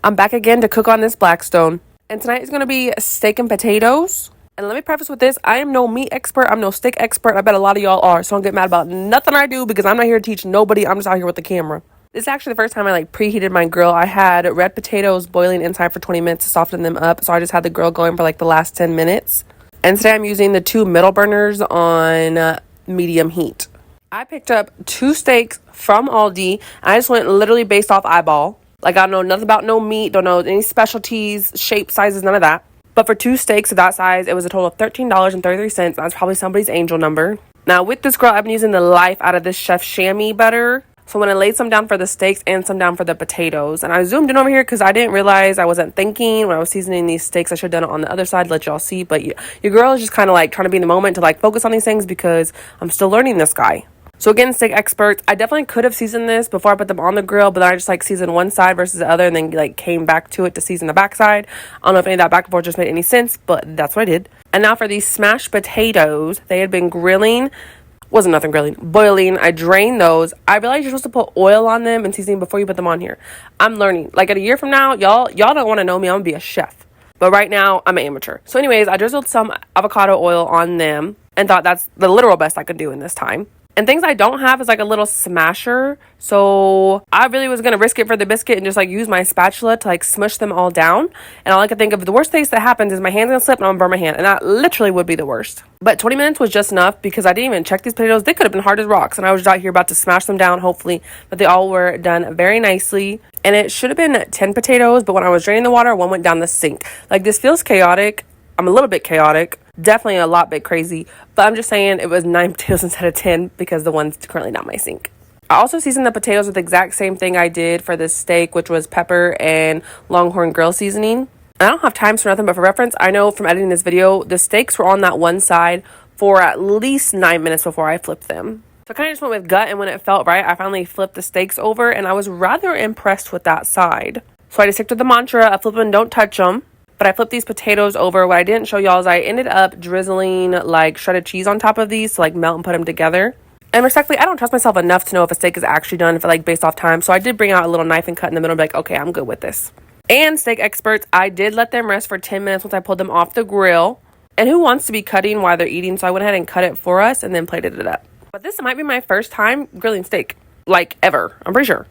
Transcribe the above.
I'm back again to cook on this Blackstone. And tonight is going to be steak and potatoes. And let me preface with this, I am no meat expert, I'm no steak expert. I bet a lot of y'all are, so don't get mad about nothing I do because I'm not here to teach nobody. I'm just out here with the camera. This is actually the first time I preheated my grill. I had red potatoes boiling inside for 20 minutes to soften them up, so I just had the grill going for the last 10 minutes. And today I'm using the 2 middle burners on medium heat. I picked up 2 steaks from Aldi. I just went literally based off eyeball. I don't know nothing about no meat, don't know any specialties, shape, sizes, none of that. But for 2 steaks of that size, it was a total of $13.33. That's probably somebody's angel number. Now, with this grill, I've been using the life out of this Chef Chamois butter. So when I laid some down for the steaks and some down for the potatoes. And I zoomed in over here because I didn't realize I wasn't thinking when I was seasoning these steaks. I should have done it on the other side to let y'all see. But your girl is just kind of trying to be in the moment to focus on these things because I'm still learning this guy. So again, steak experts, I definitely could have seasoned this before I put them on the grill, but then I just seasoned one side versus the other and then came back to it to season the back side. I don't know if any of that back and forth just made any sense, but that's what I did. And now for these smashed potatoes, they had been grilling. Wasn't nothing grilling, boiling. I drained those. I realized you're supposed to put oil on them and seasoning before you put them on here. I'm learning. At a year from now, y'all don't want to know me. I'm gonna be a chef. But right now, I'm an amateur. So anyways, I drizzled some avocado oil on them and thought that's the literal best I could do in this time. And things I don't have is a little smasher. So I really was going to risk it for the biscuit and just use my spatula to smush them all down. And all I could think of, the worst case that happens is my hand's going to slip and I'm going to burn my hand. And that literally would be the worst. But 20 minutes was just enough because I didn't even check these potatoes. They could have been hard as rocks. And I was out here about to smash them down, hopefully. But they all were done very nicely. And it should have been 10 potatoes. But when I was draining the water, one went down the sink. This feels chaotic. I'm a little bit chaotic. Definitely a lot bit crazy, but I'm just saying it was 9 potatoes instead of 10 because the one's currently not my sink. I also seasoned the potatoes with the exact same thing I did for the steak, which was pepper and Longhorn grill seasoning. I don't have times for nothing, but for reference, I know from editing this video, the steaks were on that one side for at least 9 minutes before I flipped them. So I kind of just went with gut, and when it felt right, I finally flipped the steaks over, and I was rather impressed with that side. So I just stick to the mantra of flip them, don't touch them. But I flipped these potatoes over. What I didn't show y'all is I ended up drizzling shredded cheese on top of these to melt and put them together. And respectfully, I don't trust myself enough to know if a steak is actually done for based off time. So I did bring out a little knife and cut in the middle and be okay, I'm good with this. And steak experts, I did let them rest for 10 minutes once I pulled them off the grill. And who wants to be cutting while they're eating? So I went ahead and cut it for us and then plated it up. But this might be my first time grilling steak. Ever. I'm pretty sure.